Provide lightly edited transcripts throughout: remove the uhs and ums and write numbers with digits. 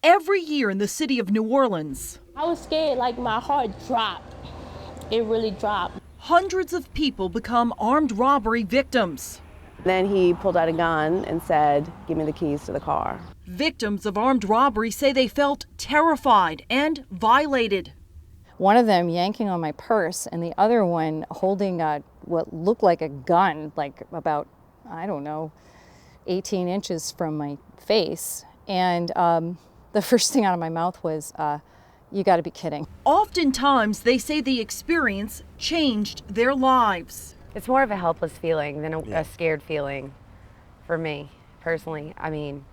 every year in the city of New Orleans. I was scared, like my heart dropped. It really dropped. Hundreds of people become armed robbery victims. Then he pulled out a gun and said, "Give me the keys to the car." Victims of armed robbery say they felt terrified and violated. One of them yanking on my purse and the other one holding what looked like a gun, like about, I don't know, 18 inches from my face. And the first thing out of my mouth was, "You gotta be kidding." Oftentimes, they say the experience changed their lives. It's more of a helpless feeling than a scared feeling for me, personally. I mean,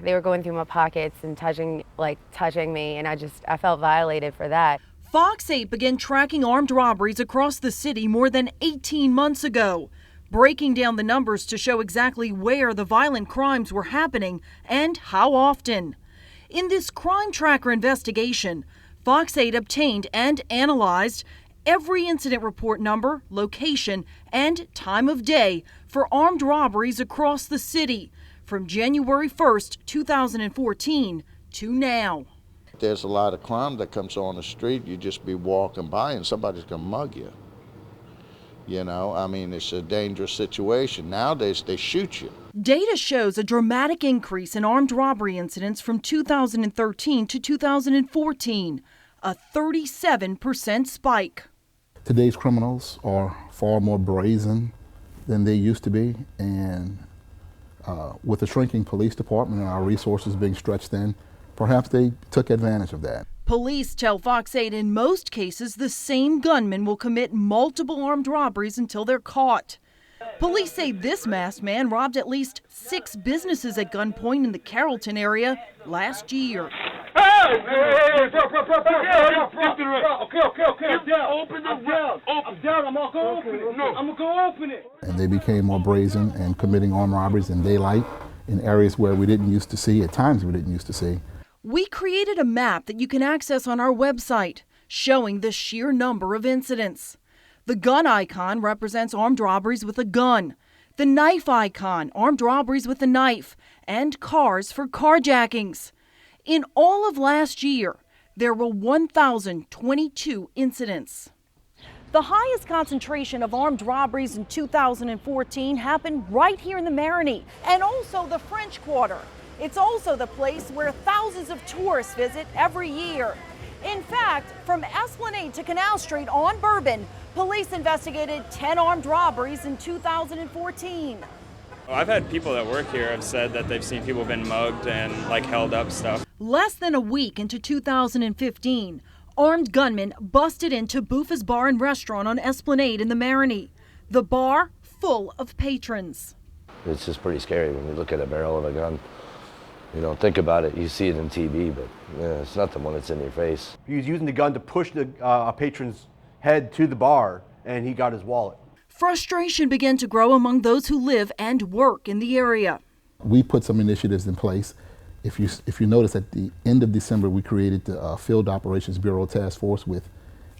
they were going through my pockets and touching me, and I felt violated for that. Fox 8 began tracking armed robberies across the city more than 18 months ago, breaking down the numbers to show exactly where the violent crimes were happening and how often. In this Crimetracker investigation, Fox 8 obtained and analyzed every incident report number, location, and time of day for armed robberies across the city from January 1st, 2014 to now. There's a lot of crime that comes on the street. You just be walking by and somebody's gonna mug you. You know, I mean, it's a dangerous situation. Nowadays, they shoot you. Data shows a dramatic increase in armed robbery incidents from 2013 to 2014, a 37% spike. Today's criminals are far more brazen than they used to be, and with the shrinking police department and our resources being stretched thin, perhaps they took advantage of that. Police tell Fox 8 in most cases the same gunman will commit multiple armed robberies until they're caught. Police say this masked man robbed at least 6 businesses at gunpoint in the Carrollton area last year. Hey, bro. Open the door. I'm down. I'm gonna go open it. No, I'm gonna go open it. And they became more brazen and committing armed robberies in daylight in areas where we didn't used to see, at times we didn't used to see. We created a map that you can access on our website showing the sheer number of incidents. The gun icon represents armed robberies with a gun. The knife icon, armed robberies with a knife, and cars for carjackings. In all of last year, there were 1,022 incidents. The highest concentration of armed robberies in 2014 happened right here in the Marigny and also the French Quarter. It's also the place where thousands of tourists visit every year. In fact, from Esplanade to Canal Street on Bourbon, police investigated 10 armed robberies in 2014. I've had people that work here have said that they've seen people been mugged and held up stuff. Less than a week into 2015, armed gunmen busted into Buffa's Bar and Restaurant on Esplanade in the Marigny. The bar full of patrons. It's just pretty scary when you look at a barrel of a gun. You don't think about it, you see it in TV, but it's nothing when it's in your face. He was using the gun to push a patron's head to the bar, and he got his wallet. Frustration began to grow among those who live and work in the area. We put some initiatives in place. If you notice, at the end of December, we created the Field Operations Bureau Task Force with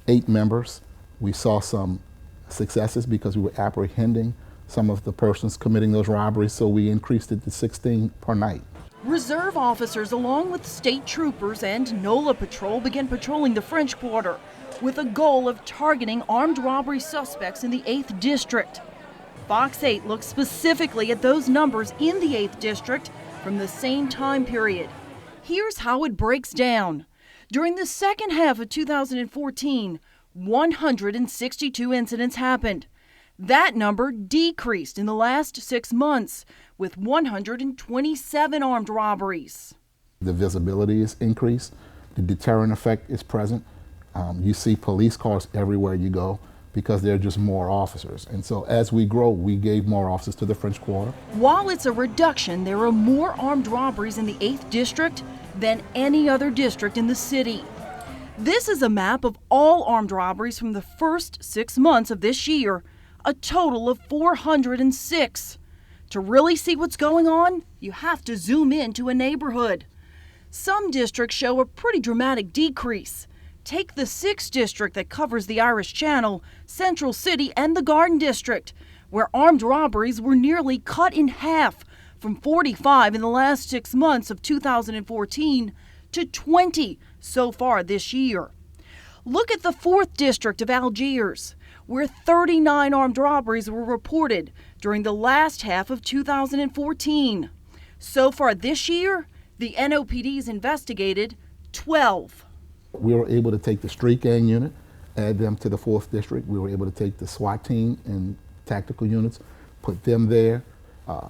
8 members. We saw some successes because we were apprehending some of the persons committing those robberies, so we increased it to 16 per night. Reserve officers, along with state troopers and NOLA patrol, began patrolling the French Quarter with a goal of targeting armed robbery suspects in the 8th District. Fox 8 looked specifically at those numbers in the 8th District from the same time period. Here's how it breaks down. During the second half of 2014, 162 incidents happened. That number decreased in the last 6 months, with 127 armed robberies. The visibility is increased. The deterrent effect is present. You see police cars everywhere you go because there are just more officers. And so as we grow, we gave more officers to the French Quarter. While it's a reduction, there are more armed robberies in the 8th District than any other district in the city. This is a map of all armed robberies from the first 6 months of this year, a total of 406. To really see what's going on, you have to zoom into a neighborhood. Some districts show a pretty dramatic decrease. Take the 6th District that covers the Irish Channel, Central City, and the Garden District, where armed robberies were nearly cut in half from 45 in the last 6 months of 2014 to 20 so far this year. Look at the 4th District of Algiers, where 39 armed robberies were reported during the last half of 2014. So far this year, the NOPD's investigated 12. We were able to take the street gang unit, add them to the 4th District. We were able to take the SWAT team and tactical units, put them there.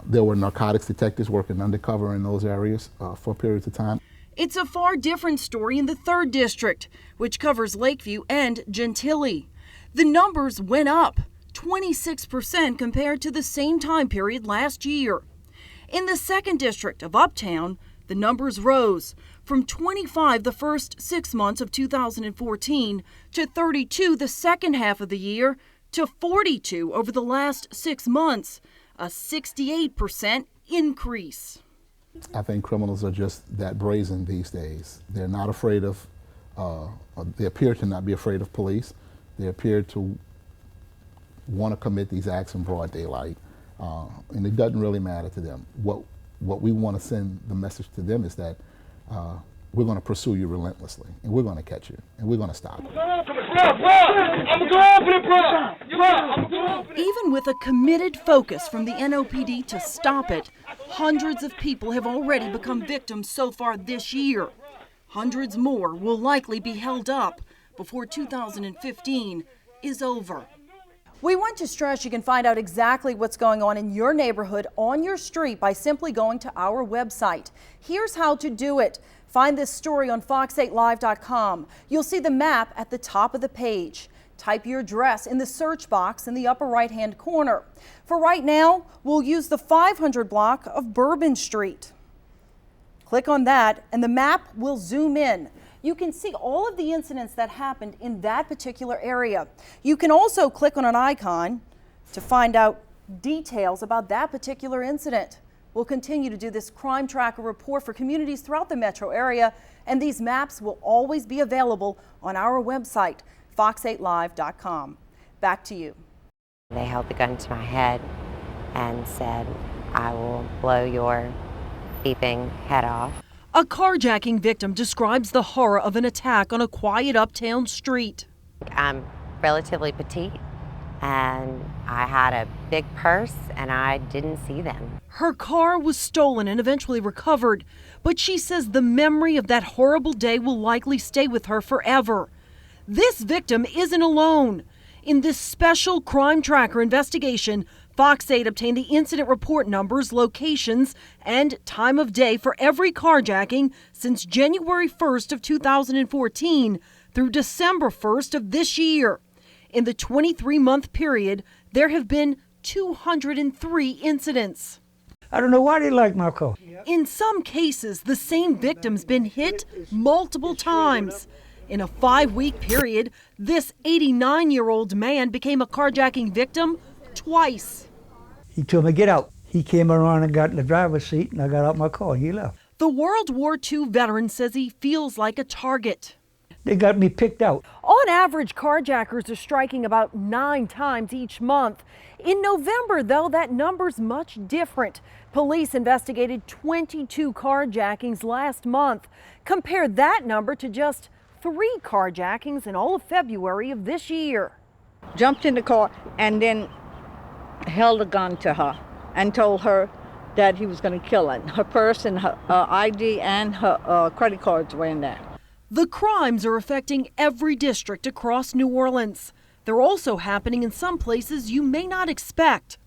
There were narcotics detectives working undercover in those areas for periods of time. It's a far different story in the 3rd District, which covers Lakeview and Gentilly. The numbers went up 26% compared to the same time period last year. In the 2nd District of Uptown, the numbers rose from 25 the first 6 months of 2014 to 32 the second half of the year to 42 over the last 6 months, a 68% increase. I think criminals are just that brazen these days. They're not afraid of, they appear to not be afraid of police. They appear to want to commit these acts in broad daylight, and it doesn't really matter to them. What we want to send the message to them is that we're going to pursue you relentlessly, and we're going to catch you, and we're going to stop you. Even with a committed focus from the NOPD to stop it, hundreds of people have already become victims so far this year. Hundreds more will likely be held up before 2015 is over. We want to stress you can find out exactly what's going on in your neighborhood, on your street, by simply going to our website. Here's how to do it. Find this story on fox8live.com. You'll see the map at the top of the page. Type your address in the search box in the upper right-hand corner. For right now, we'll use the 500 block of Bourbon Street. Click on that, and the map will zoom in. You can see all of the incidents that happened in that particular area. You can also click on an icon to find out details about that particular incident. We'll continue to do this Crimetracker report for communities throughout the metro area, and these maps will always be available on our website, fox8live.com. Back to you. They held the gun to my head and said, "I will blow your beeping head off." A carjacking victim describes the horror of an attack on a quiet uptown street. I'm relatively petite, and I had a big purse, and I didn't see them. Her car was stolen and eventually recovered, but she says the memory of that horrible day will likely stay with her forever. This victim isn't alone. In this special Crimetracker investigation, Fox 8 obtained the incident report numbers, locations, and time of day for every carjacking since January 1st of 2014 through December 1st of this year. In the 23-month period, there have been 203 incidents. I don't know why they like my car. In some cases, the same victim's been hit multiple times. In a 5-week period, this 89-year-old man became a carjacking victim twice. He told me, "Get out." He came around and got in the driver's seat, and I got out my car, and he left. The World War II veteran says he feels like a target. They got me picked out. On average, carjackers are striking about 9 times each month. In November, though, that number's much different. Police investigated 22 carjackings last month. Compare that number to just 3 carjackings in all of February of this year. Jumped in the car and then held a gun to her and told her that he was going to kill her. Her purse and her ID and her credit cards were in there. The crimes are affecting every district across New Orleans. They're also happening in some places you may not expect.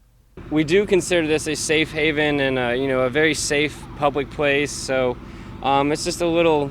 We do consider this a safe haven and a very safe public place, so it's just a little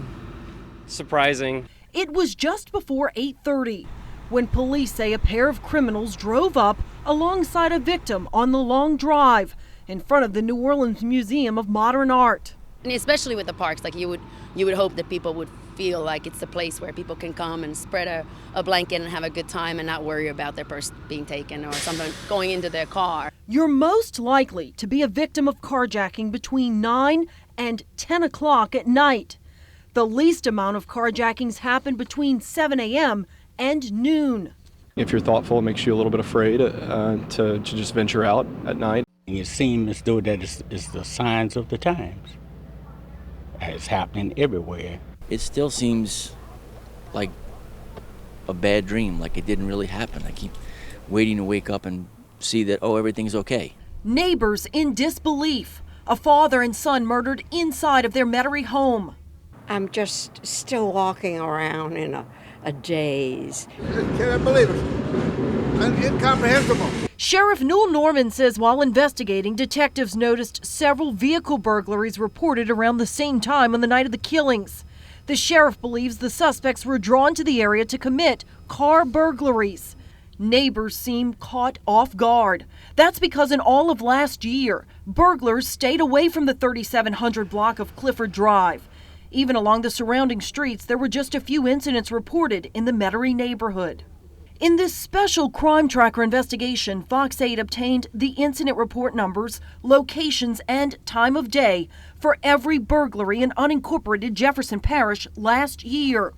surprising. It was just before 8:30 when police say a pair of criminals drove up alongside a victim on the long drive in front of the New Orleans Museum of Modern Art. And especially with the parks, like you would hope that people would feel like it's a place where people can come and spread a blanket and have a good time and not worry about their purse being taken or something going into their car. You're most likely to be a victim of carjacking between 9 and 10 o'clock at night. The least amount of carjackings happen between 7 a.m. and noon. If you're thoughtful, it makes you a little bit afraid to just venture out at night. It seems as though that is the signs of the times. It's happening everywhere. It still seems like a bad dream, like it didn't really happen. I keep waiting to wake up and see that, oh, everything's okay. Neighbors in disbelief. A father and son murdered inside of their Metairie home. I'm just still walking around in a daze. Can't believe it. Incomprehensible. Sheriff Newell Norman says while investigating, detectives noticed several vehicle burglaries reported around the same time on the night of the killings. The sheriff believes the suspects were drawn to the area to commit car burglaries. Neighbors seem caught off guard. That's because in all of last year, burglars stayed away from the 3700 block of Clifford Drive. Even along the surrounding streets, there were just a few incidents reported in the Metairie neighborhood. In this special Crimetracker investigation, Fox 8 obtained the incident report numbers, locations, and time of day for every burglary in unincorporated Jefferson Parish last year.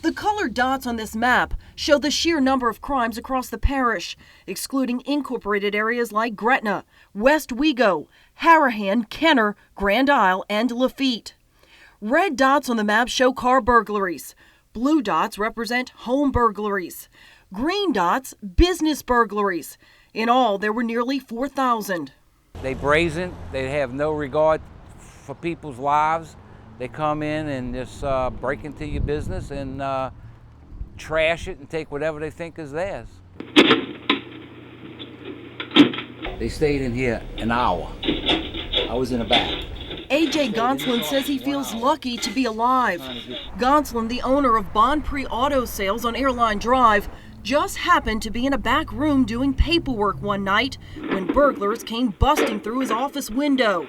The colored dots on this map show the sheer number of crimes across the parish, excluding incorporated areas like Gretna, West Wego, Harahan, Kenner, Grand Isle, and Lafitte. Red dots on the map show car burglaries. Blue dots represent home burglaries. Green dots, business burglaries. In all, there were nearly 4,000. They brazen. They have no regard for people's lives. They come in and just break into your business and trash it and take whatever they think is theirs. They stayed in here an hour. I was in the back. A.J. Gonsolin says he feels lucky to be alive. Gonsolin, the owner of Bon Prix Auto Sales on Airline Drive, just happened to be in a back room doing paperwork one night when burglars came busting through his office window.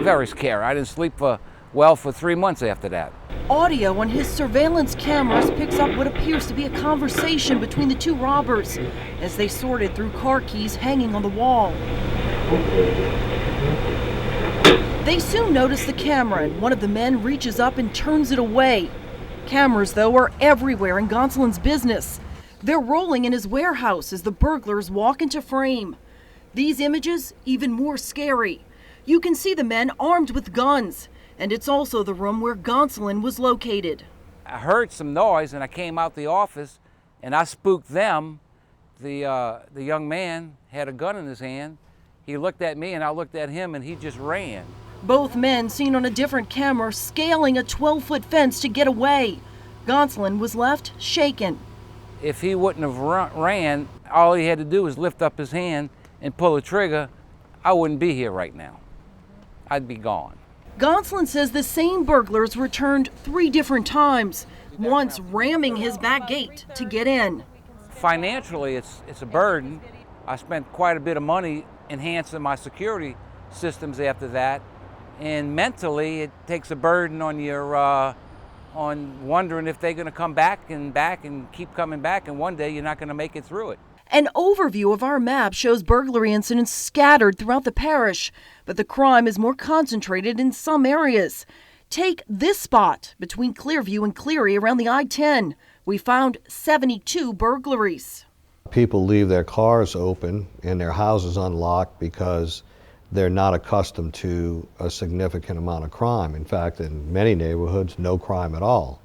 Very scary. I didn't sleep for 3 months after that. Audio on his surveillance cameras picks up what appears to be a conversation between the two robbers as they sorted through car keys hanging on the wall. They soon notice the camera, and one of the men reaches up and turns it away. Cameras, though, are everywhere in Gonsolin's business. They're rolling in his warehouse as the burglars walk into frame. These images, even more scary. You can see the men armed with guns, and it's also the room where Gonsolin was located. I heard some noise, and I came out the office, and I spooked them. The young man had a gun in his hand. He looked at me, and I looked at him, and he just ran. Both men seen on a different camera scaling a 12-foot fence to get away. Gonsolin was left shaken. If he wouldn't have ran, all he had to do was lift up his hand and pull the trigger, I wouldn't be here right now. I'd be gone. Gonsolin says the same burglars returned 3 different times, once ramming his back gate to get in. Financially, it's a burden. I spent quite a bit of money enhancing my security systems after that. And mentally, it takes a burden on your, on wondering if they're going to come back and keep coming back, and one day you're not going to make it through it. An overview of our map shows burglary incidents scattered throughout the parish, but the crime is more concentrated in some areas. Take this spot between Clearview and Cleary around the I-10. We found 72 burglaries. People leave their cars open and their houses unlocked because they're not accustomed to a significant amount of crime. In fact, in many neighborhoods, no crime at all.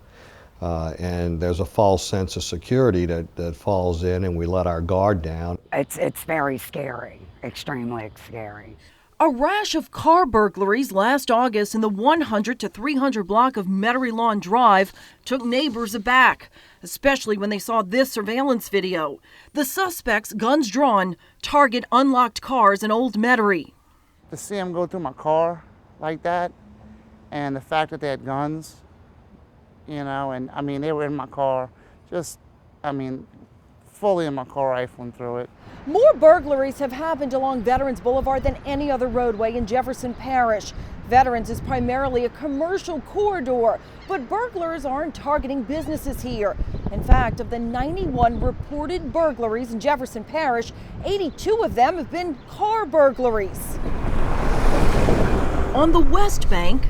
And there's a false sense of security that falls in, and we let our guard down. It's very scary, extremely scary. A rash of car burglaries last August in the 100 to 300 block of Metairie Lawn Drive took neighbors aback, especially when they saw this surveillance video. The suspects, guns drawn, target unlocked cars in Old Metairie. To see them go through my car like that, and the fact that they had guns, you know, and I mean, they were in my car, fully in my car, rifling through it. More burglaries have happened along Veterans Boulevard than any other roadway in Jefferson Parish. Veterans is primarily a commercial corridor, but burglars aren't targeting businesses here. In fact, of the 91 reported burglaries in Jefferson Parish, 82 of them have been car burglaries. On the West Bank,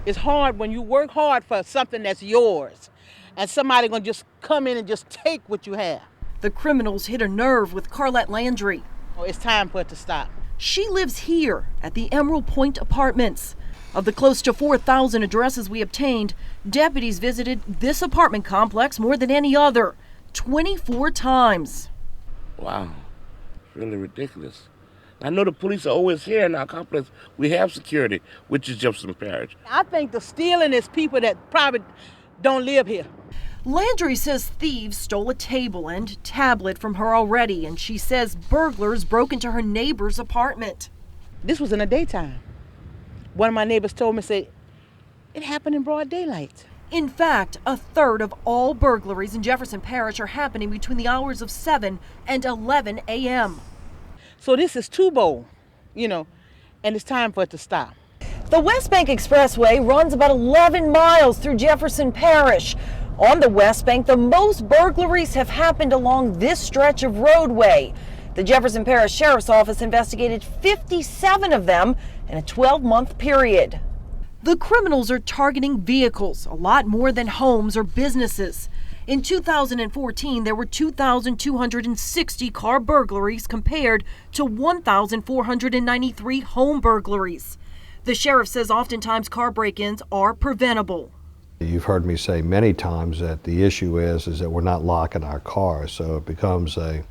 it's hard when you work hard for something that's yours, and somebody gonna just come in and just take what you have. The criminals hit a nerve with Carlette Landry. It's time for it to stop. She lives here at the Emerald Point Apartments. Of the close to 4,000 addresses we obtained, deputies visited this apartment complex more than any other, 24 times. Wow, it's really ridiculous. I know the police are always here in our complex. We have security, which is Jefferson Parish. I think the stealing is people that probably don't live here. Landry says thieves stole a table and tablet from her already, and she says burglars broke into her neighbor's apartment. This was in the daytime. One of my neighbors told me, said, it happened in broad daylight. In fact, a third of all burglaries in Jefferson Parish are happening between the hours of 7 and 11 a.m. So this is too bold, and it's time for it to stop. The West Bank Expressway runs about 11 miles through Jefferson Parish. On the West Bank, the most burglaries have happened along this stretch of roadway. The Jefferson Parish Sheriff's Office investigated 57 of them in a 12-month period. The criminals are targeting vehicles, a lot more than homes or businesses. In 2014, there were 2,260 car burglaries compared to 1,493 home burglaries. The sheriff says oftentimes car break-ins are preventable. You've heard me say many times that the issue is that we're not locking our cars, so it becomes a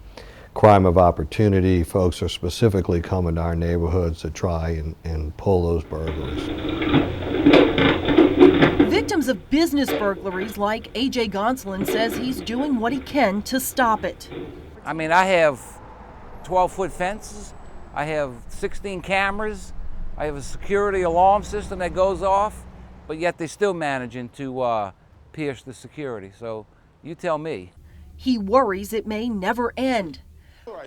crime of opportunity. Folks are specifically coming to our neighborhoods to try and pull those burglaries. Victims of business burglaries like A.J. Gonsolin says he's doing what he can to stop it. I mean, I have 12-foot fences, I have 16 cameras, I have a security alarm system that goes off, but yet they're still managing to pierce the security. So you tell me. He worries it may never end.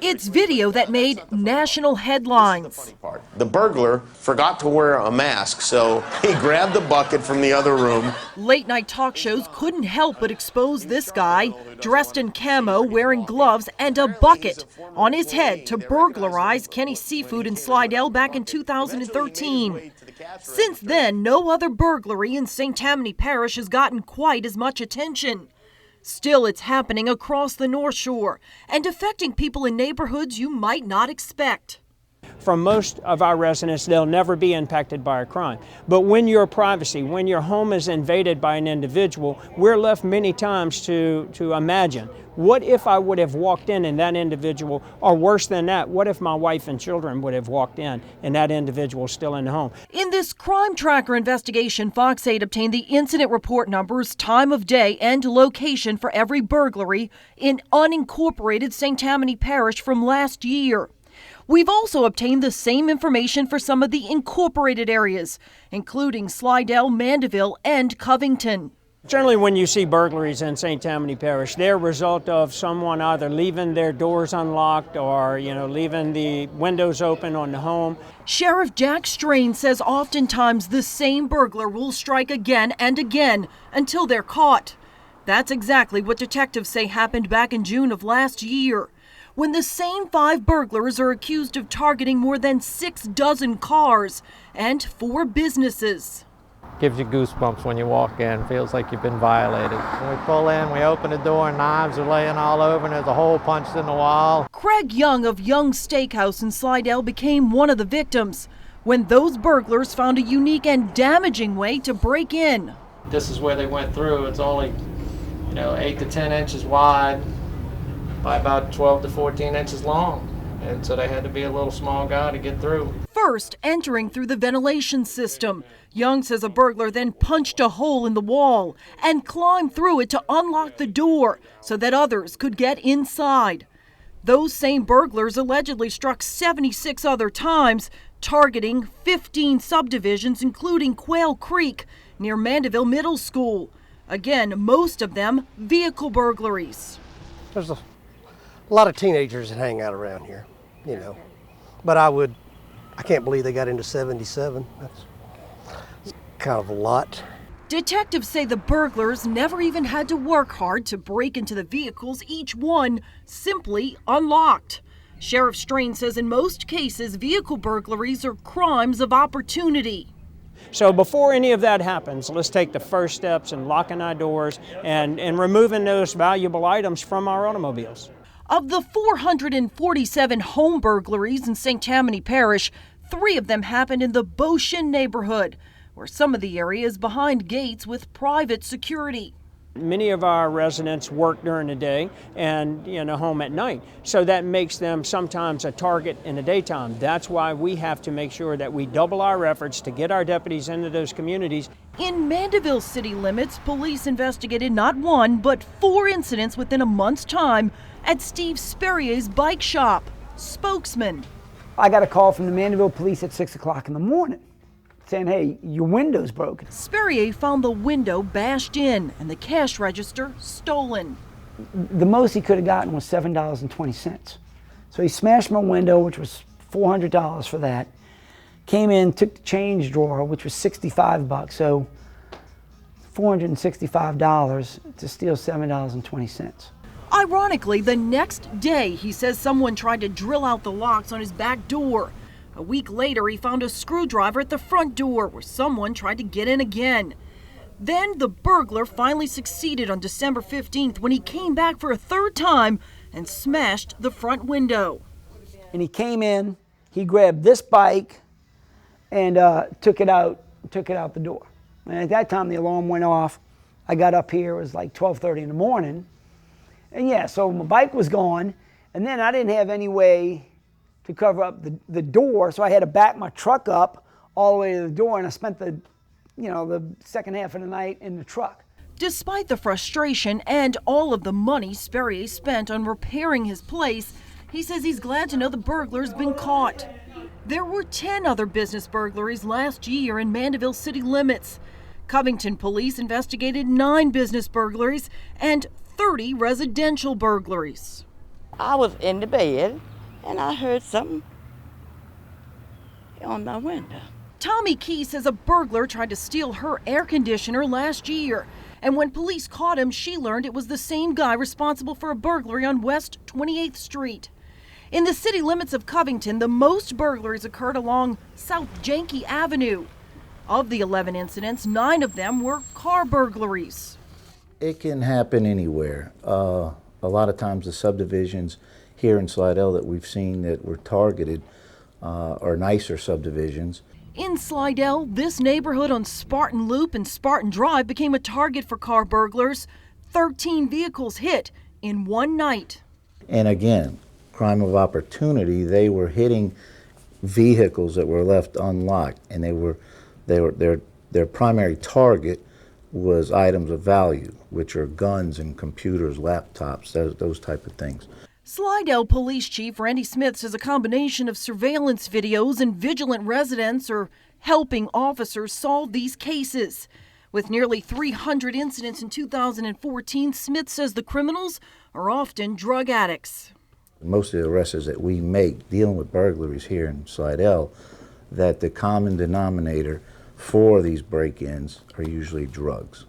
It's video that made national headlines. The burglar forgot to wear a mask, so he grabbed the bucket from the other room. Late night talk shows couldn't help but expose this guy, dressed in camo, wearing gloves and a bucket on his head to burglarize Kenny's Seafood in Slidell back in 2013. Since then, no other burglary in St. Tammany Parish has gotten quite as much attention. Still, it's happening across the North Shore and affecting people in neighborhoods you might not expect. For most of our residents, they'll never be impacted by a crime. But when your privacy, when your home is invaded by an individual, we're left many times to imagine, what if I would have walked in and that individual, or worse than that, what if my wife and children would have walked in and that individual is still in the home? In this Crimetracker investigation, Fox 8 obtained the incident report numbers, time of day, and location for every burglary in unincorporated St. Tammany Parish from last year. We've also obtained the same information for some of the incorporated areas, including Slidell, Mandeville, and Covington. Generally, when you see burglaries in St. Tammany Parish, they're a result of someone either leaving their doors unlocked or, leaving the windows open on the home. Sheriff Jack Strain says oftentimes the same burglar will strike again and again until they're caught. That's exactly what detectives say happened back in June of last year, when the same 5 burglars are accused of targeting more than 6 dozen cars and 4 businesses. Gives you goosebumps when you walk in. Feels like you've been violated. When we pull in, we open the door and knives are laying all over and there's a hole punched in the wall. Craig Young of Young's Steakhouse in Slidell became one of the victims when those burglars found a unique and damaging way to break in. This is where they went through. It's only, 8 to 10 inches wide by about 12 to 14 inches long. And so they had to be a little small guy to get through. First, entering through the ventilation system. Young says a burglar then punched a hole in the wall and climbed through it to unlock the door so that others could get inside. Those same burglars allegedly struck 76 other times, targeting 15 subdivisions, including Quail Creek, near Mandeville Middle School. Again, most of them vehicle burglaries. There's a lot of teenagers that hang out around here, but I can't believe they got into 77. That's kind of a lot. Detectives say the burglars never even had to work hard to break into the vehicles, each one simply unlocked. Sheriff Strain says in most cases, vehicle burglaries are crimes of opportunity. So before any of that happens, let's take the first steps in locking our doors and removing those valuable items from our automobiles. Of the 447 home burglaries in St. Tammany Parish, 3 of them happened in the Beauchene neighborhood, where some of the area is behind gates with private security. Many of our residents work during the day and home at night, so that makes them sometimes a target in the daytime. That's why we have to make sure that we double our efforts to get our deputies into those communities. In Mandeville city limits, police investigated not 1 but 4 incidents within a month's time at Steve Sperrier's bike shop. Spokesman: I got a call from the Mandeville police at 6 o'clock in the morning saying, hey, your window's broken. Sperrier found the window bashed in and the cash register stolen. The most he could have gotten was $7.20. So he smashed my window, which was $400 for that. Came in, took the change drawer, which was $65, so $465 to steal $7.20. Ironically, the next day, he says someone tried to drill out the locks on his back door. A week later, he found a screwdriver at the front door where someone tried to get in again. Then the burglar finally succeeded on December 15th when he came back for a 3rd time and smashed the front window. And he came in, he grabbed this bike and took it out the door. And at that time, the alarm went off. I got up here, it was like 12:30 in the morning. And yeah, so my bike was gone, and then I didn't have any way to cover up the door, so I had to back my truck up all the way to the door, and I spent the second half of the night in the truck. Despite the frustration and all of the money Sperrier spent on repairing his place, he says he's glad to know the burglar's been caught. There were 10 other business burglaries last year in Mandeville city limits. Covington police investigated 9 business burglaries and 30 residential burglaries. I was in the bed and I heard something on my window. Tommy Key says a burglar tried to steal her air conditioner last year. And when police caught him, she learned it was the same guy responsible for a burglary on West 28th Street. In the city limits of Covington, the most burglaries occurred along South Yankee Avenue. Of the 11 incidents, 9 of them were car burglaries. It can happen anywhere. A lot of times the subdivisions here in Slidell that we've seen that were targeted are nicer subdivisions. In Slidell, this neighborhood on Spartan Loop and Spartan Drive became a target for car burglars. 13 vehicles hit in one night. And again, crime of opportunity, they were hitting vehicles that were left unlocked, and their primary target was items of value, which are guns and computers, laptops, those type of things. Slidell Police Chief Randy Smith says a combination of surveillance videos and vigilant residents are helping officers solve these cases. With nearly 300 incidents in 2014, Smith says the criminals are often drug addicts. Most of the arrests that we make dealing with burglaries here in Slidell, that the common denominator for these break-ins are usually drugs.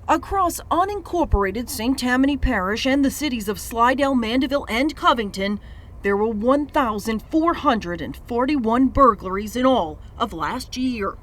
Across unincorporated St. Tammany Parish and the cities of Slidell, Mandeville, and Covington, there were 1,441 burglaries in all of last year.